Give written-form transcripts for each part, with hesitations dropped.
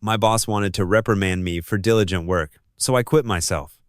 My boss wanted to reprimand me for diligent work, so I quit myself.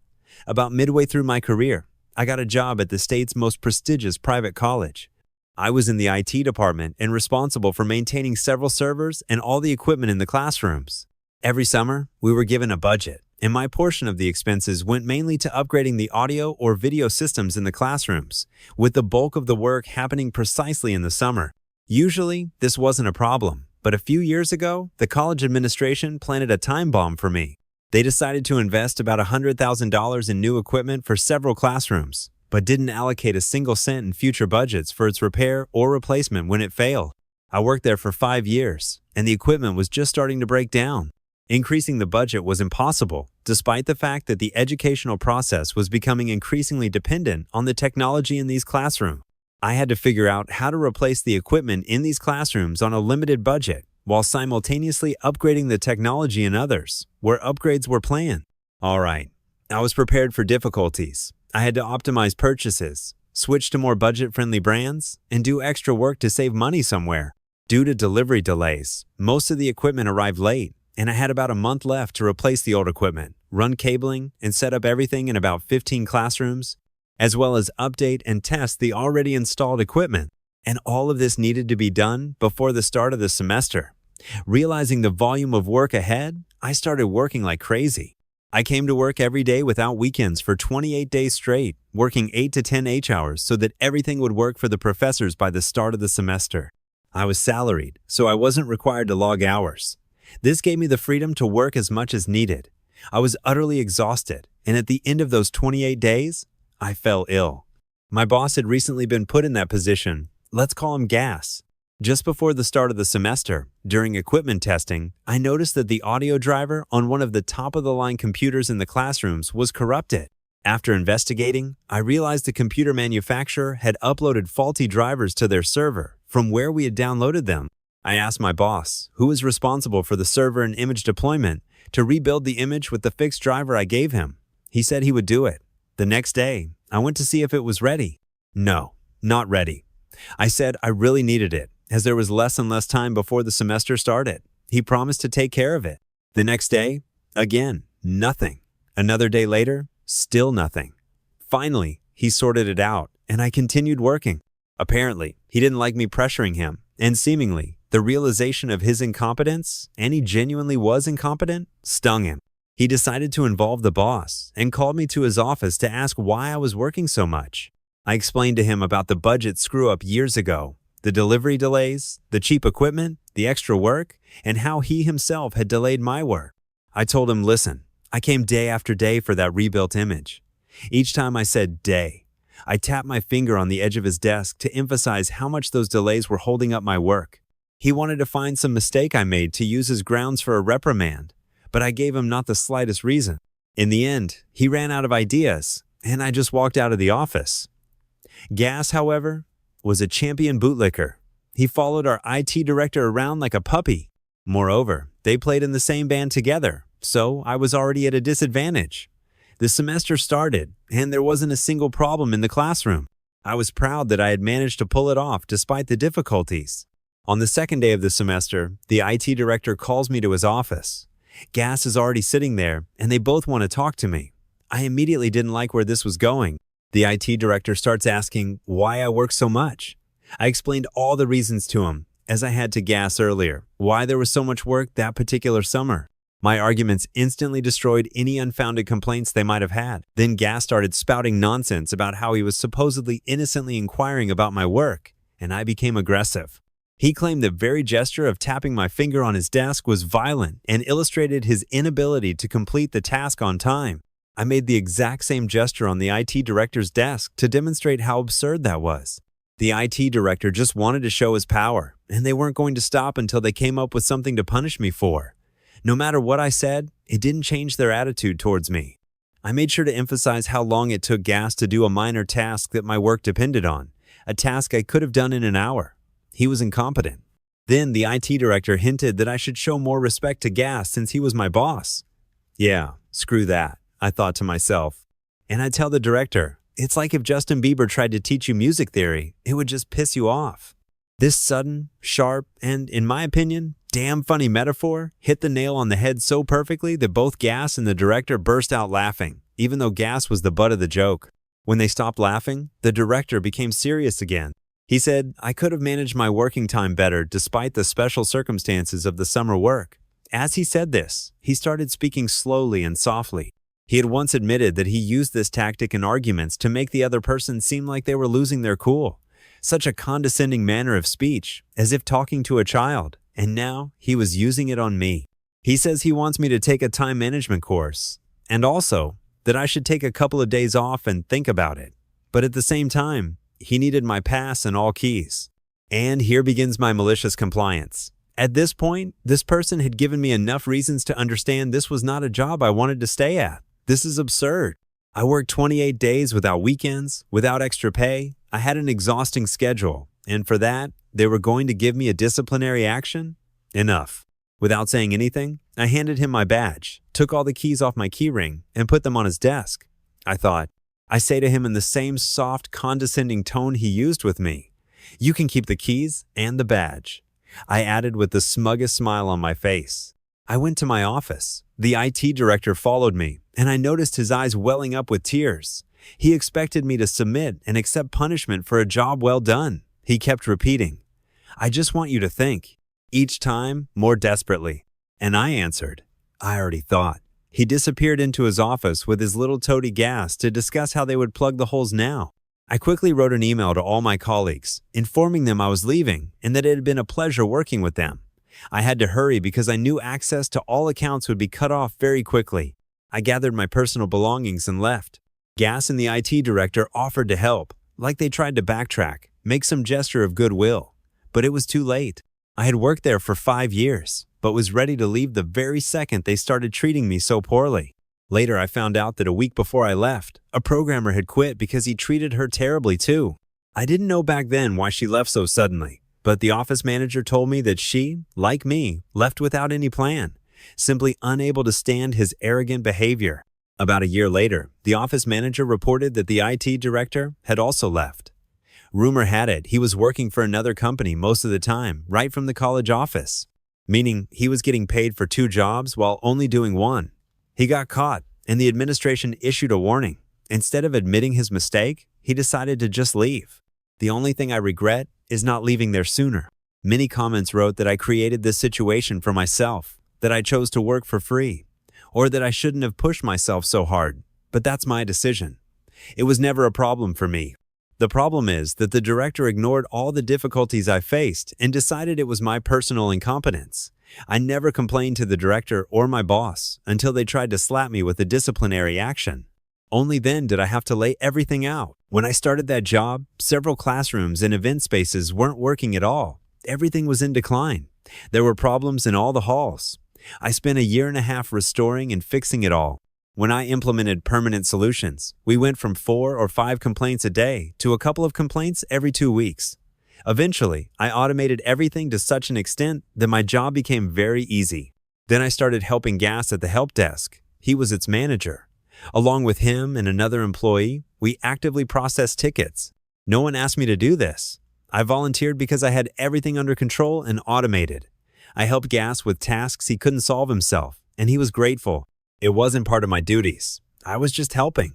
About midway through my career, I got a job at the state's most prestigious private college. I was in the IT department and responsible for maintaining several servers and all the equipment in the classrooms. Every summer, we were given a budget, and my portion of the expenses went mainly to upgrading the audio or video systems in the classrooms, with the bulk of the work happening precisely in the summer. Usually, this wasn't a problem, but a few years ago, the college administration planted a time bomb for me. They decided to invest about $100,000 in new equipment for several classrooms, but didn't allocate a single cent in future budgets for its repair or replacement when it failed. I worked there for 5 years, and the equipment was just starting to break down. Increasing the budget was impossible, despite the fact that the educational process was becoming increasingly dependent on the technology in these classrooms. I had to figure out how to replace the equipment in these classrooms on a limited budget, while simultaneously upgrading the technology in others, where upgrades were planned. All right, I was prepared for difficulties. I had to optimize purchases, switch to more budget-friendly brands, and do extra work to save money somewhere. Due to delivery delays, most of the equipment arrived late, and I had about a month left to replace the old equipment, run cabling, and set up everything in about 15 classrooms, as well as update and test the already installed equipment. And all of this needed to be done before the start of the semester. Realizing the volume of work ahead, I started working like crazy. I came to work every day without weekends for 28 days straight, working 8 to 10 H-hours so that everything would work for the professors by the start of the semester. I was salaried, so I wasn't required to log hours. This gave me the freedom to work as much as needed. I was utterly exhausted, and at the end of those 28 days, I fell ill. My boss had recently been put in that position. Let's call him Gas. Just before the start of the semester, during equipment testing, I noticed that the audio driver on one of the top-of-the-line computers in the classrooms was corrupted. After investigating, I realized the computer manufacturer had uploaded faulty drivers to their server from where we had downloaded them. I asked my boss, who was responsible for the server and image deployment, to rebuild the image with the fixed driver I gave him. He said he would do it. The next day, I went to see if it was ready. No, not ready. I said I really needed it, as there was less and less time before the semester started. He promised to take care of it. The next day, again, nothing. Another day later, still nothing. Finally, he sorted it out, and I continued working. Apparently, he didn't like me pressuring him, and seemingly, the realization of his incompetence, and he genuinely was incompetent, stung him. He decided to involve the boss and called me to his office to ask why I was working so much. I explained to him about the budget screw-up years ago, the delivery delays, the cheap equipment, the extra work, and how he himself had delayed my work. I told him, listen, I came day after day for that rebuilt image. Each time I said day, I tapped my finger on the edge of his desk to emphasize how much those delays were holding up my work. He wanted to find some mistake I made to use as grounds for a reprimand, but I gave him not the slightest reason. In the end, he ran out of ideas, and I just walked out of the office. Gas, however, was a champion bootlicker. He followed our IT director around like a puppy. Moreover, they played in the same band together, so I was already at a disadvantage. The semester started, and there wasn't a single problem in the classroom. I was proud that I had managed to pull it off despite the difficulties. On the second day of the semester, the IT director calls me to his office. Gas is already sitting there, and they both want to talk to me. I immediately didn't like where this was going. The IT director starts asking why I work so much. I explained all the reasons to him, as I had to Gas earlier, why there was so much work that particular summer. My arguments instantly destroyed any unfounded complaints they might have had. Then Gas started spouting nonsense about how he was supposedly innocently inquiring about my work, and I became aggressive. He claimed the very gesture of tapping my finger on his desk was violent and illustrated his inability to complete the task on time. I made the exact same gesture on the IT director's desk to demonstrate how absurd that was. The IT director just wanted to show his power, and they weren't going to stop until they came up with something to punish me for. No matter what I said, it didn't change their attitude towards me. I made sure to emphasize how long it took Gas to do a minor task that my work depended on, a task I could have done in an hour. He was incompetent. Then the IT director hinted that I should show more respect to Gas since he was my boss. Yeah, screw that, I thought to myself. And I tell the director, it's like if Justin Bieber tried to teach you music theory, it would just piss you off. This sudden, sharp, and, in my opinion, damn funny metaphor hit the nail on the head so perfectly that both Gas and the director burst out laughing, even though Gas was the butt of the joke. When they stopped laughing, the director became serious again. He said, I could have managed my working time better despite the special circumstances of the summer work. As he said this, he started speaking slowly and softly. He had once admitted that he used this tactic in arguments to make the other person seem like they were losing their cool. Such a condescending manner of speech, as if talking to a child, and now he was using it on me. He says he wants me to take a time management course, and also that I should take a couple of days off and think about it. But at the same time, he needed my pass and all keys. And here begins my malicious compliance. At this point, this person had given me enough reasons to understand this was not a job I wanted to stay at. This is absurd. I worked 28 days without weekends, without extra pay. I had an exhausting schedule, and for that, they were going to give me a disciplinary action? Enough. Without saying anything, I handed him my badge, took all the keys off my keyring, and put them on his desk. I thought, I say to him in the same soft, condescending tone he used with me, you can keep the keys and the badge. I added with the smuggest smile on my face. I went to my office. The IT director followed me, and I noticed his eyes welling up with tears. He expected me to submit and accept punishment for a job well done. He kept repeating, I just want you to think. Each time, more desperately. And I answered, I already thought. He disappeared into his office with his little toady Gas to discuss how they would plug the holes now. I quickly wrote an email to all my colleagues, informing them I was leaving and that it had been a pleasure working with them. I had to hurry because I knew access to all accounts would be cut off very quickly. I gathered my personal belongings and left. Gas and the IT director offered to help, like they tried to backtrack, make some gesture of goodwill. But it was too late. I had worked there for 5 years, but was ready to leave the very second they started treating me so poorly. Later, I found out that a week before I left, a programmer had quit because he treated her terribly too. I didn't know back then why she left so suddenly, but the office manager told me that she, like me, left without any plan, simply unable to stand his arrogant behavior. About a year later, the office manager reported that the IT director had also left. Rumor had it he was working for another company most of the time, right from the college office, meaning he was getting paid for 2 jobs while only doing one. He got caught, and the administration issued a warning. Instead of admitting his mistake, he decided to just leave. The only thing I regret is not leaving there sooner. Many comments wrote that I created this situation for myself, that I chose to work for free, or that I shouldn't have pushed myself so hard, but that's my decision. It was never a problem for me. The problem is that the director ignored all the difficulties I faced and decided it was my personal incompetence. I never complained to the director or my boss until they tried to slap me with a disciplinary action. Only then did I have to lay everything out. When I started that job, several classrooms and event spaces weren't working at all. Everything was in decline. There were problems in all the halls. I spent 1.5 years restoring and fixing it all. When I implemented permanent solutions, we went from 4 or 5 complaints a day to a couple of complaints every 2 weeks. Eventually, I automated everything to such an extent that my job became very easy. Then I started helping Gas at the help desk. He was its manager. Along with him and another employee, we actively processed tickets. No one asked me to do this. I volunteered because I had everything under control and automated. I helped Gas with tasks he couldn't solve himself, and he was grateful. It wasn't part of my duties. I was just helping.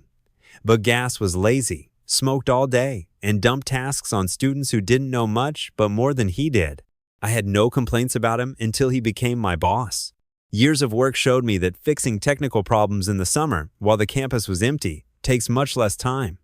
But Gas was lazy, smoked all day, and dumped tasks on students who didn't know much but more than he did. I had no complaints about him until he became my boss. Years of work showed me that fixing technical problems in the summer, while the campus was empty, takes much less time.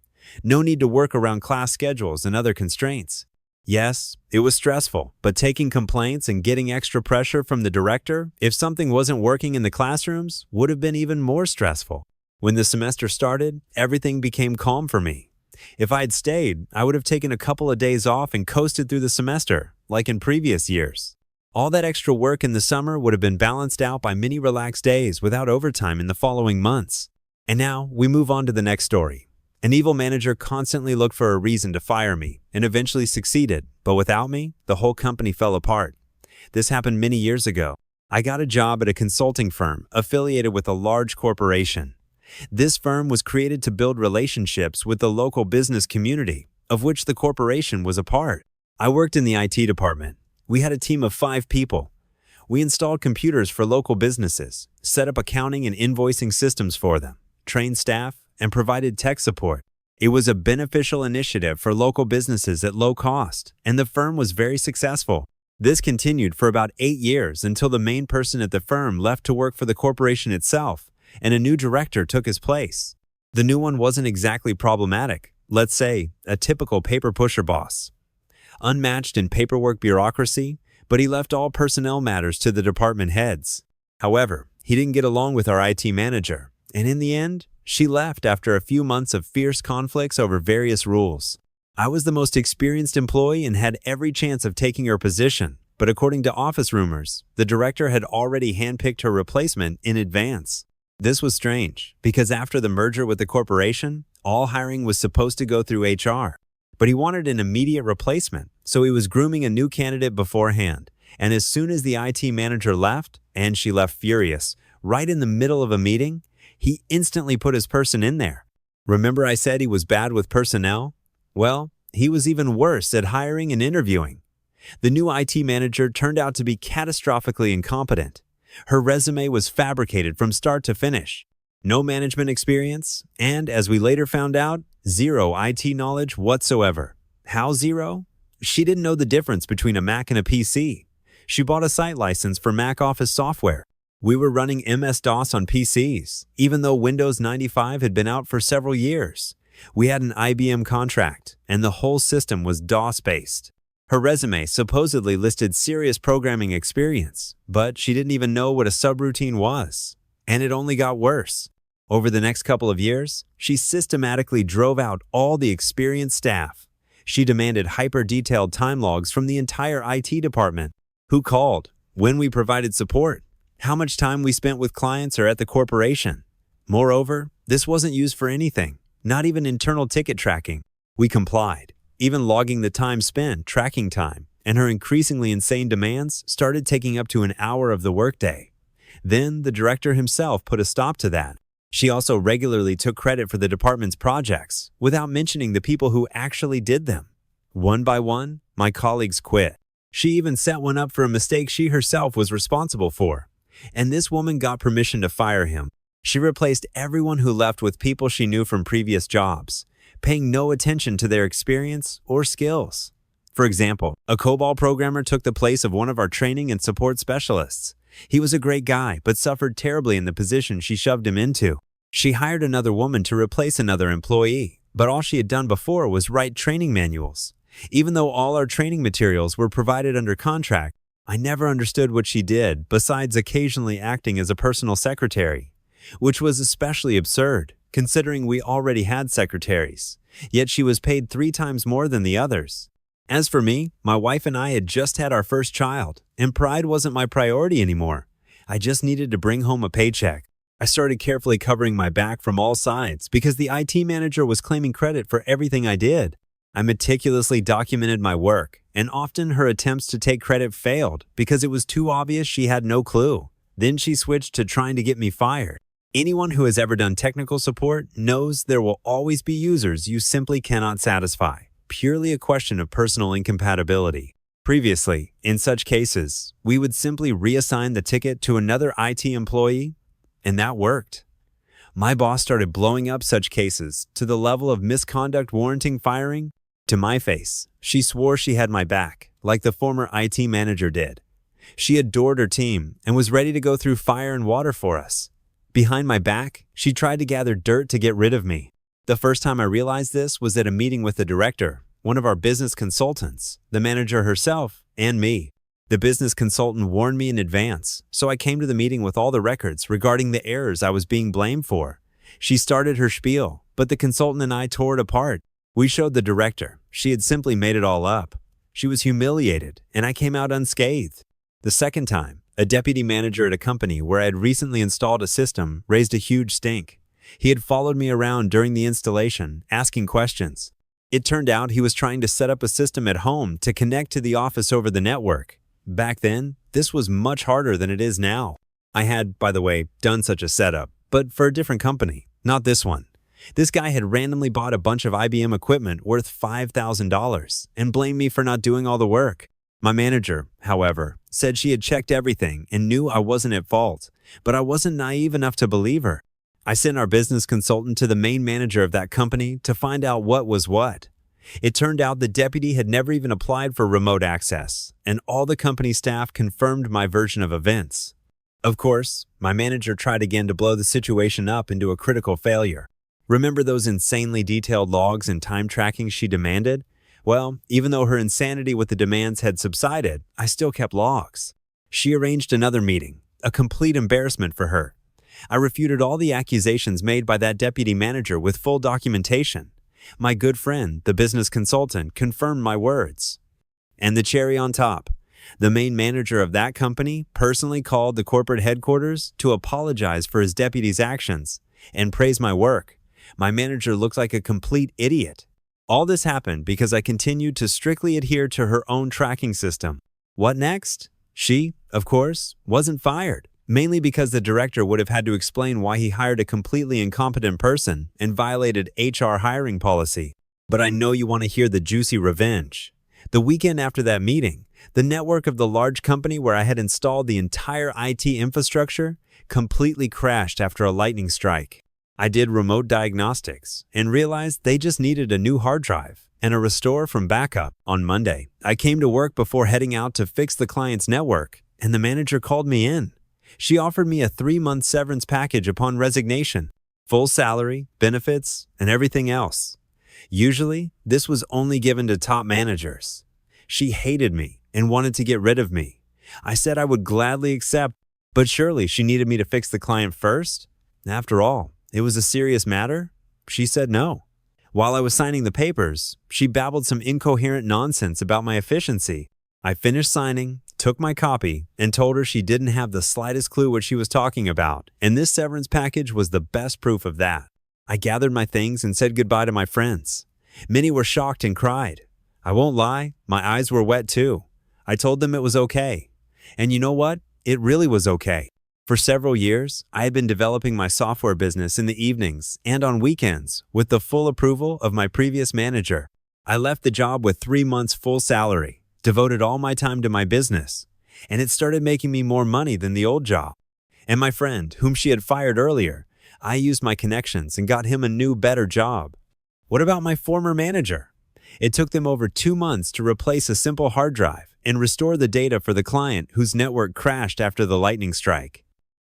No need to work around class schedules and other constraints. Yes, it was stressful, but taking complaints and getting extra pressure from the director if something wasn't working in the classrooms would have been even more stressful. When the semester started, everything became calm for me. If I had stayed, I would have taken a couple of days off and coasted through the semester, like in previous years. All that extra work in the summer would have been balanced out by many relaxed days without overtime in the following months. And now we move on to the next story. An evil manager constantly looked for a reason to fire me and eventually succeeded, but without me, the whole company fell apart. This happened many years ago. I got a job at a consulting firm affiliated with a large corporation. This firm was created to build relationships with the local business community, of which the corporation was a part. I worked in the IT department. We had a team of 5 people. We installed computers for local businesses, set up accounting and invoicing systems for them, trained staff, and provided tech support. It was a beneficial initiative for local businesses at low cost, and the firm was very successful. This continued for about 8 years until the main person at the firm left to work for the corporation itself, and a new director took his place. The new one wasn't exactly problematic, let's say a typical paper pusher boss. Unmatched in paperwork bureaucracy, but he left all personnel matters to the department heads. However, he didn't get along with our IT manager, and in the end, she left after a few months of fierce conflicts over various rules. I was the most experienced employee and had every chance of taking her position, but according to office rumors, the director had already handpicked her replacement in advance. This was strange, because after the merger with the corporation, all hiring was supposed to go through HR. But he wanted an immediate replacement, so he was grooming a new candidate beforehand. And as soon as the IT manager left, and she left furious, right in the middle of a meeting, he instantly put his person in there. Remember I said he was bad with personnel? Well, he was even worse at hiring and interviewing. The new IT manager turned out to be catastrophically incompetent. Her resume was fabricated from start to finish. No management experience, and as we later found out, zero IT knowledge whatsoever. How zero? She didn't know the difference between a Mac and a PC. She bought a site license for Mac Office software. We were running MS-DOS on PCs, even though Windows 95 had been out for several years. We had an IBM contract, and the whole system was DOS-based. Her resume supposedly listed serious programming experience, but she didn't even know what a subroutine was. And it only got worse. Over the next couple of years, she systematically drove out all the experienced staff. She demanded hyper-detailed time logs from the entire IT department. Who called? When we provided support? How much time we spent with clients or at the corporation? Moreover, this wasn't used for anything, not even internal ticket tracking. We complied, even logging the time spent tracking time, and her increasingly insane demands started taking up to an hour of the workday. Then the director himself put a stop to that. She also regularly took credit for the department's projects without mentioning the people who actually did them. One by one, my colleagues quit. She even set one up for a mistake she herself was responsible for. And this woman got permission to fire him. She replaced everyone who left with people she knew from previous jobs, paying no attention to their experience or skills. For example, a COBOL programmer took the place of one of our training and support specialists. He was a great guy, but suffered terribly in the position she shoved him into. She hired another woman to replace another employee, but all she had done before was write training manuals. Even though all our training materials were provided under contract, I never understood what she did besides occasionally acting as a personal secretary, which was especially absurd, considering we already had secretaries, yet she was paid 3 times more than the others. As for me, my wife and I had just had our first child, and pride wasn't my priority anymore. I just needed to bring home a paycheck. I started carefully covering my back from all sides because the IT manager was claiming credit for everything I did. I meticulously documented my work, and often her attempts to take credit failed because it was too obvious she had no clue. Then she switched to trying to get me fired. Anyone who has ever done technical support knows there will always be users you simply cannot satisfy. Purely a question of personal incompatibility. Previously, in such cases, we would simply reassign the ticket to another IT employee, and that worked. My boss started blowing up such cases to the level of misconduct warranting firing. To my face, she swore she had my back, like the former IT manager did. She adored her team and was ready to go through fire and water for us. Behind my back, she tried to gather dirt to get rid of me. The first time I realized this was at a meeting with the director, one of our business consultants, the manager herself, and me. The business consultant warned me in advance, so I came to the meeting with all the records regarding the errors I was being blamed for. She started her spiel, but the consultant and I tore it apart. We showed the director she had simply made it all up. She was humiliated, and I came out unscathed. The second time, a deputy manager at a company where I had recently installed a system raised a huge stink. He had followed me around during the installation, asking questions. It turned out he was trying to set up a system at home to connect to the office over the network. Back then, this was much harder than it is now. I had, by the way, done such a setup, but for a different company, not this one. This guy had randomly bought a bunch of IBM equipment worth $5,000 and blamed me for not doing all the work. My manager, however, said she had checked everything and knew I wasn't at fault, but I wasn't naive enough to believe her. I sent our business consultant to the main manager of that company to find out what was what. It turned out the deputy had never even applied for remote access, and all the company staff confirmed my version of events. Of course, my manager tried again to blow the situation up into a critical failure. Remember those insanely detailed logs and time tracking she demanded? Well, even though her insanity with the demands had subsided, I still kept logs. She arranged another meeting, a complete embarrassment for her. I refuted all the accusations made by that deputy manager with full documentation. My good friend, the business consultant, confirmed my words. And the cherry on top, the main manager of that company personally called the corporate headquarters to apologize for his deputy's actions and praise my work. My manager looked like a complete idiot. All this happened because I continued to strictly adhere to her own tracking system. What next? She, of course, wasn't fired, mainly because the director would have had to explain why he hired a completely incompetent person and violated HR hiring policy. But I know you want to hear the juicy revenge. The weekend after that meeting, the network of the large company where I had installed the entire IT infrastructure completely crashed after a lightning strike. I did remote diagnostics and realized they just needed a new hard drive and a restore from backup. On Monday, I came to work before heading out to fix the client's network, and the manager called me in. She offered me a 3-month severance package upon resignation, full salary, benefits, and everything else. Usually, this was only given to top managers. She hated me and wanted to get rid of me. I said I would gladly accept, but surely she needed me to fix the client first? After all, it was a serious matter? She said no. While I was signing the papers, she babbled some incoherent nonsense about my efficiency. I finished signing, took my copy, and told her she didn't have the slightest clue what she was talking about, and this severance package was the best proof of that. I gathered my things and said goodbye to my friends. Many were shocked and cried. I won't lie, my eyes were wet too. I told them it was okay. And you know what? It really was okay. For several years, I had been developing my software business in the evenings and on weekends with the full approval of my previous manager. I left the job with 3 months full salary, devoted all my time to my business, and it started making me more money than the old job. And my friend, whom she had fired earlier, I used my connections and got him a new, better job. What about my former manager? It took them over 2 months to replace a simple hard drive and restore the data for the client whose network crashed after the lightning strike.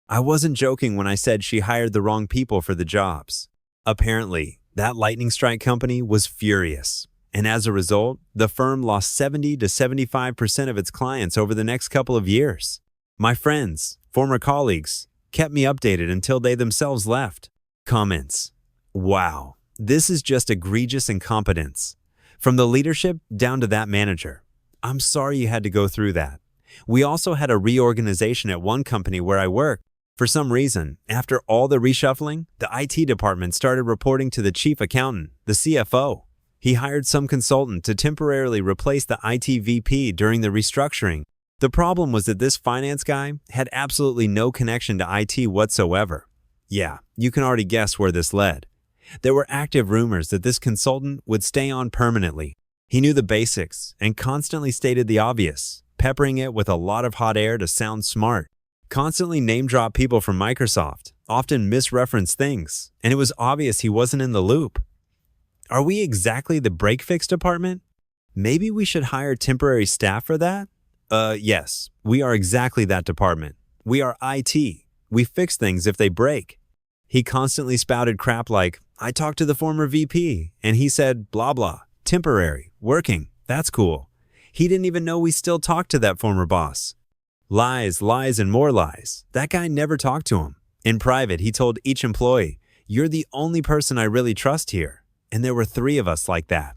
I wasn't joking when I said she hired the wrong people for the jobs. Apparently, that lightning strike company was furious, and as a result, the firm lost 70 to 75% of its clients over the next couple of years. My friends, former colleagues, kept me updated until they themselves left. Comments: wow, this is just egregious incompetence. From the leadership down to that manager. I'm sorry you had to go through that. We also had a reorganization at one company where I worked. For some reason, after all the reshuffling, the IT department started reporting to the chief accountant, the CFO. He hired some consultant to temporarily replace the IT VP during the restructuring. The problem was that this finance guy had absolutely no connection to IT whatsoever. Yeah, you can already guess where this led. There were active rumors that this consultant would stay on permanently. He knew the basics and constantly stated the obvious, peppering it with a lot of hot air to sound smart. Constantly name-drop people from Microsoft, often misreference things, and it was obvious he wasn't in the loop. Are we exactly the break-fix department? Maybe we should hire temporary staff for that? Yes, we are exactly that department. We are IT. We fix things if they break. He constantly spouted crap like, I talked to the former VP, and he said, blah blah, temporary, working, that's cool. He didn't even know we still talked to that former boss. Lies, lies, and more lies. That guy never talked to him. In private, he told each employee, you're the only person I really trust here. And there were 3 of us like that.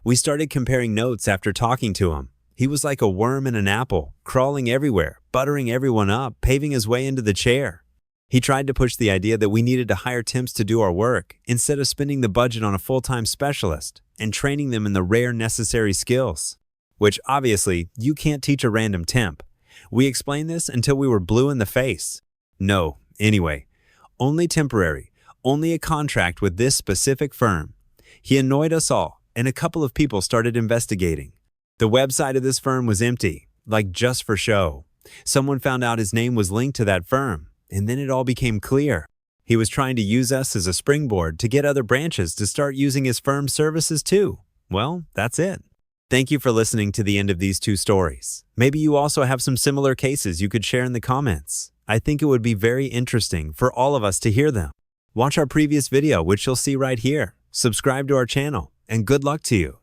We started comparing notes after talking to him. He was like a worm in an apple, crawling everywhere, buttering everyone up, paving his way into the chair. He tried to push the idea that we needed to hire temps to do our work, instead of spending the budget on a full-time specialist and training them in the rare necessary skills. Which, obviously, you can't teach a random temp. We explained this until we were blue in the face. No, anyway, only temporary, only a contract with this specific firm. He annoyed us all, and a couple of people started investigating. The website of this firm was empty, like just for show. Someone found out his name was linked to that firm, and then it all became clear. He was trying to use us as a springboard to get other branches to start using his firm's services too. Well, that's it. Thank you for listening to the end of these two stories. Maybe you also have some similar cases you could share in the comments. I think it would be very interesting for all of us to hear them. Watch our previous video, which you'll see right here. Subscribe to our channel, and good luck to you.